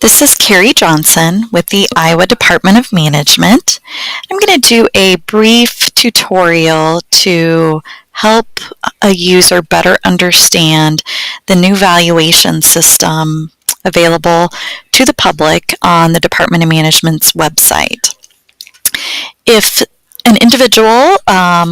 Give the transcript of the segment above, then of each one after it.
This is Carrie Johnson with the Iowa Department of Management. I'm going to do a brief tutorial to help a user better understand the new valuation system available to the public on the Department of Management's website. If an individual,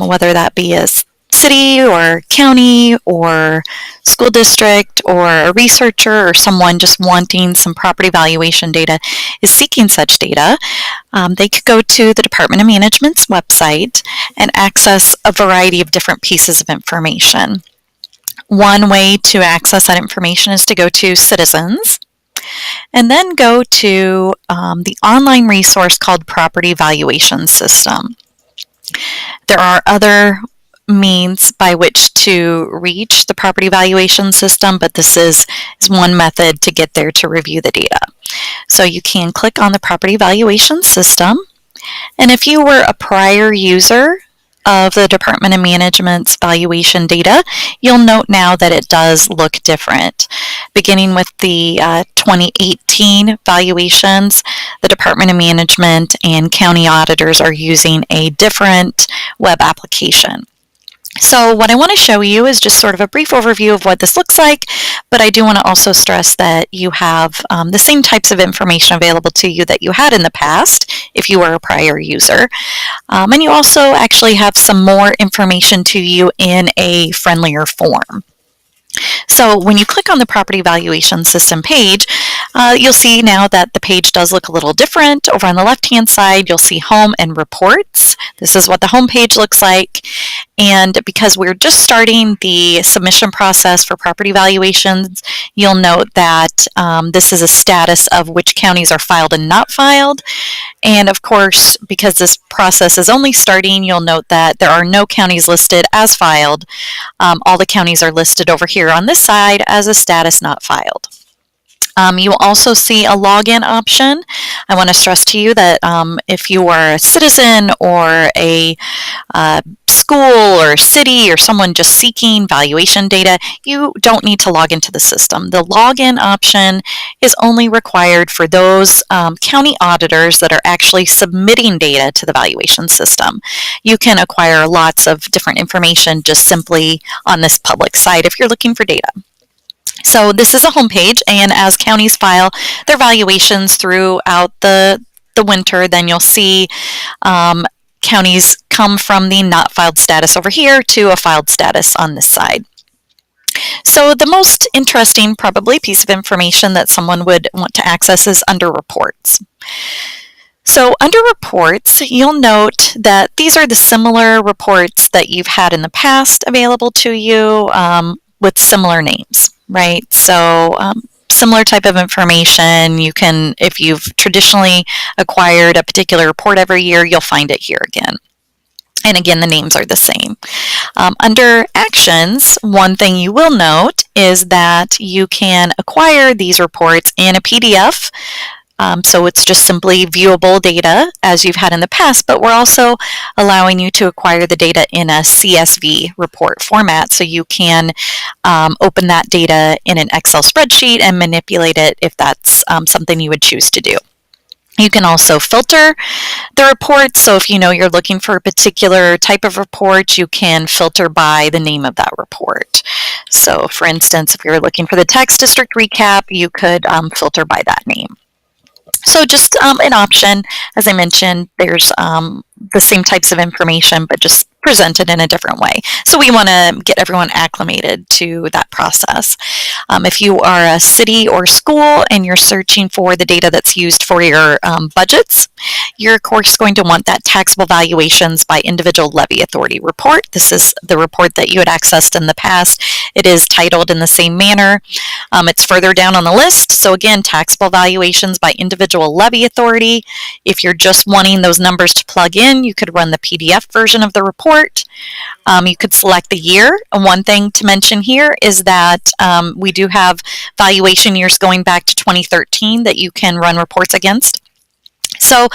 whether that be a city or county or school district or a researcher or someone just wanting some property valuation data is seeking such data, they could go to the Department of Management's website and access a variety of different pieces of information. One way to access that information is to go to Citizens and then go to the online resource called Property Valuation System. There are other means by which to reach the property valuation system, but this is one method to get there to review the data. So you can click on the property valuation system, and if you were a prior user of the Department of Management's valuation data, you'll note now that it does look different. Beginning with the 2018 valuations, the Department of Management and county auditors are using a different web application. So what I want to show you is just sort of a brief overview of what this looks like, but I do want to also stress that you have the same types of information available to you that you had in the past if you were a prior user. And you also actually have some more information to you in a friendlier form. So when you click on the Property Valuation System page, you'll see now that the page does look a little different. Over on the left-hand side, you'll see Home and Reports. This is what the home page looks like. And because we're just starting the submission process for property valuations, you'll note that this is a status of which counties are filed and not filed. And of course, because this process is only starting, you'll note that there are no counties listed as filed. All the counties are listed over here on this side as a status not filed. You will also see a login option. I want to stress to you that if you are a citizen or a school or city or someone just seeking valuation data, you don't need to log into the system. The login option is only required for those county auditors that are actually submitting data to the valuation system. You can acquire lots of different information just simply on this public site if you're looking for data. So this is a homepage, and as counties file their valuations throughout the winter, then you'll see counties come from the not filed status over here to a filed status on this side. So the most interesting probably piece of information that someone would want to access is under Reports. So under Reports, you'll note that these are the similar reports that you've had in the past available to you with similar names. Right, so similar type of information. You can, if you've traditionally acquired a particular report every year, you'll find it here again. And again, the names are the same. Under Actions, one thing you will note is that you can acquire these reports in a PDF. So it's just simply viewable data as you've had in the past, but we're also allowing you to acquire the data in a CSV report format, so you can open that data in an Excel spreadsheet and manipulate it if that's something you would choose to do. You can also filter the reports, so if you know you're looking for a particular type of report, you can filter by the name of that report. So for instance, if you're looking for the tax district recap, you could filter by that name. So just an option. As I mentioned, there's the same types of information, but just presented in a different way. So we want to get everyone acclimated to that process. If you are a city or school and you're searching for the data that's used for your budgets, you're of course going to want that taxable valuations by individual levy authority report. This is the report that you had accessed in the past. It is titled in the same manner. It's further down on the list. So again, taxable valuations by individual levy authority. If you're just wanting those numbers to plug in, you could run the PDF version of the report. You could select the year. And one thing to mention here is that we do have valuation years going back to 2013 that you can run reports against. So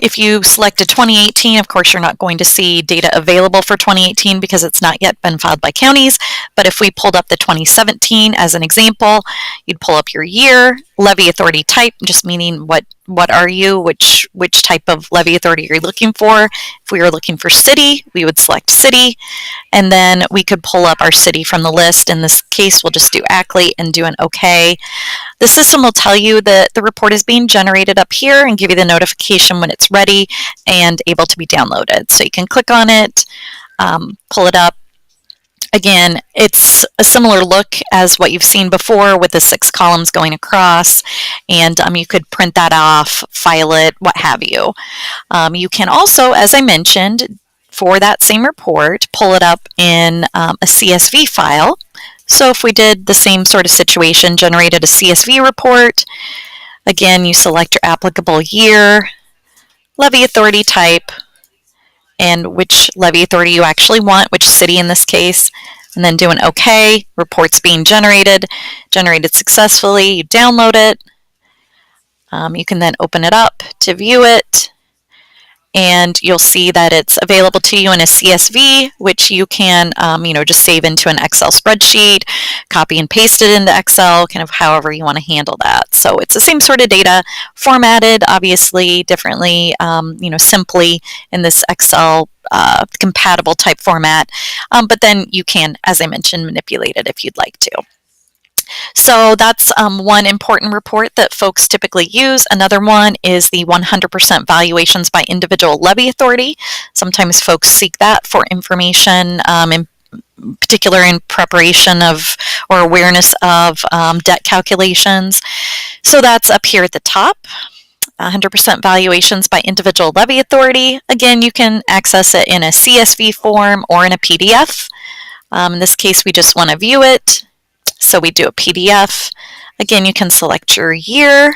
if you selected 2018, of course, you're not going to see data available for 2018 because it's not yet been filed by counties. But if we pulled up the 2017 as an example, you'd pull up your year, levy authority type, just meaning what are you, which type of levy authority you're looking for. If we were looking for city, we would select city, and then we could pull up our city from the list. In this case, we'll just do Ackley and do an OK. The system will tell you that the report is being generated up here and give you the notification when it's ready and able to be downloaded. So you can click on it, pull it up. Again, it's a similar look as what you've seen before with the 6 columns going across, and you could print that off, file it, what have you. You can also, as I mentioned, for that same report, pull it up in a CSV file. So if we did the same sort of situation, generated a CSV report, again, you select your applicable year, levy authority type, and which levy authority you actually want, which city in this case, and then do an OK. Report's being generated successfully. You download it. You can then open it up to view it, and you'll see that it's available to you in a CSV, which you can, just save into an Excel spreadsheet, copy and paste it into Excel, kind of however you want to handle that. So it's the same sort of data, formatted obviously differently, simply in this Excel compatible type format, but then you can, as I mentioned, manipulate it if you'd like to. So that's one important report that folks typically use. Another one is the 100% valuations by individual levy authority. Sometimes folks seek that for information, in particular in preparation of or awareness of debt calculations. So that's up here at the top. 100% valuations by individual levy authority. Again, you can access it in a CSV form or in a PDF. In this case, we just want to view it. So we do a PDF. Again, you can select your year,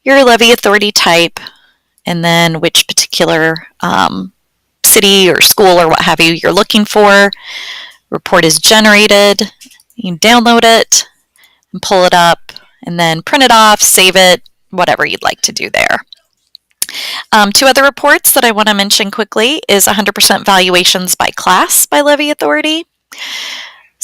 your levy authority type, and then which particular city or school or what have you you're looking for. Report is generated. You can download it and pull it up and then print it off, save it, whatever you'd like to do there. 2 other reports that I want to mention quickly is 100% valuations by class by levy authority.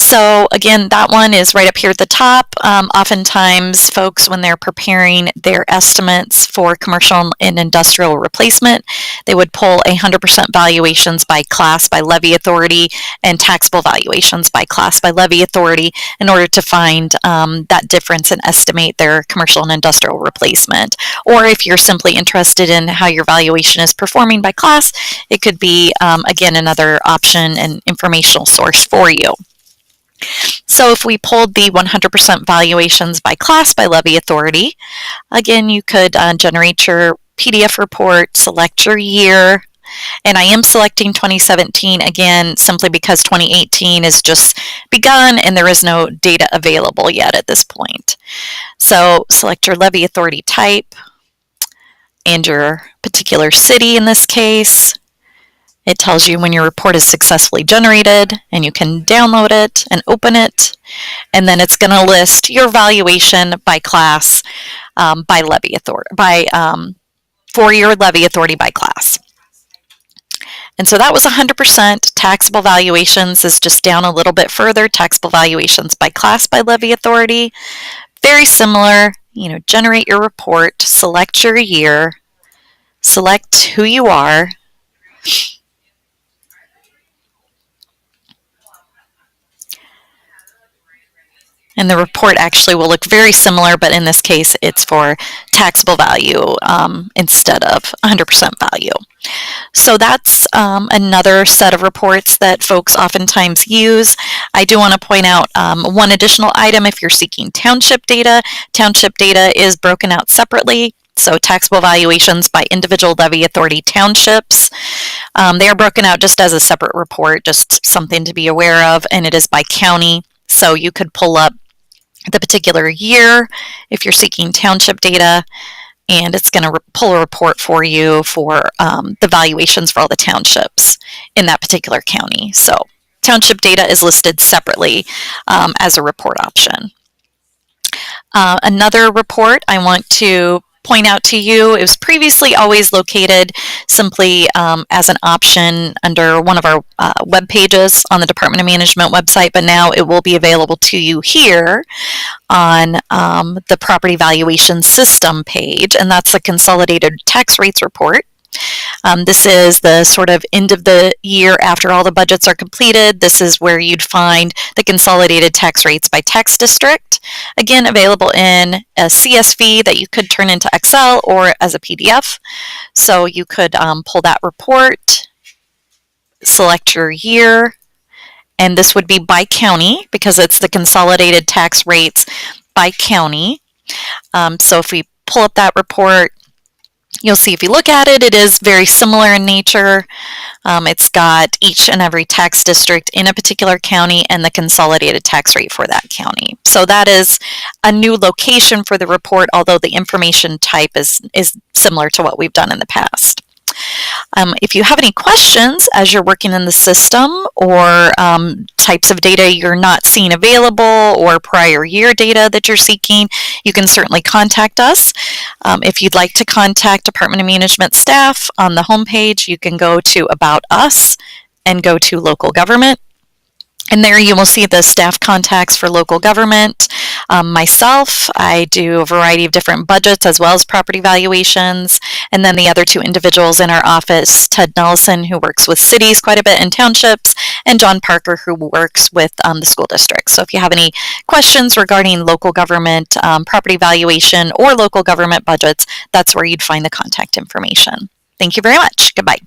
So again, that one is right up here at the top. Oftentimes folks, when they're preparing their estimates for commercial and industrial replacement, they would pull 100% valuations by class by levy authority and taxable valuations by class by levy authority in order to find that difference and estimate their commercial and industrial replacement. Or if you're simply interested in how your valuation is performing by class, it could be, again, another option and informational source for you. So if we pulled the 100% valuations by class by levy authority, again, you could generate your PDF report, select your year, and I am selecting 2017 again simply because 2018 is just begun and there is no data available yet at this point. So select your levy authority type and your particular city in this case. It tells you when your report is successfully generated, and you can download it and open it, and then it's going to list your valuation by class by levy authority for your levy authority by class. And so that was 100%. Taxable valuations is just down a little bit further. Taxable valuations by class by levy authority. Very similar. Generate your report, select your year, select who you are. And the report actually will look very similar, but in this case, it's for taxable value instead of 100% value. So that's another set of reports that folks oftentimes use. I do want to point out one additional item if you're seeking township data. Township data is broken out separately. So taxable valuations by individual levy authority townships. They are broken out just as a separate report, just something to be aware of, and it is by county. So you could pull up the particular year if you're seeking township data, and it's going to pull a report for you for the valuations for all the townships in that particular county. So township data is listed separately as a report option. Another report I want to point out to you, it was previously always located simply as an option under one of our web pages on the Department of Management website, but now it will be available to you here on the Property Valuation System page, and that's the Consolidated Tax Rates Report. This is the sort of end of the year after all the budgets are completed. This is where you'd find the consolidated tax rates by tax district. Again, available in a CSV that you could turn into Excel or as a PDF. So you could pull that report, select your year, and this would be by county because it's the consolidated tax rates by county. So if we pull up that report, you'll see if you look at it, it is very similar in nature. It's got each and every tax district in a particular county and the consolidated tax rate for that county. So that is a new location for the report, although the information type is similar to what we've done in the past. If you have any questions as you're working in the system or types of data you're not seeing available or prior year data that you're seeking, you can certainly contact us. If you'd like to contact Department of Management staff on the homepage, you can go to About Us and go to Local Government. And there you will see the staff contacts for local government. Myself, I do a variety of different budgets as well as property valuations. And then the other two individuals in our office, Ted Nelson, who works with cities quite a bit and townships, and John Parker, who works with the school districts. So if you have any questions regarding local government property valuation or local government budgets, that's where you'd find the contact information. Thank you very much. Goodbye.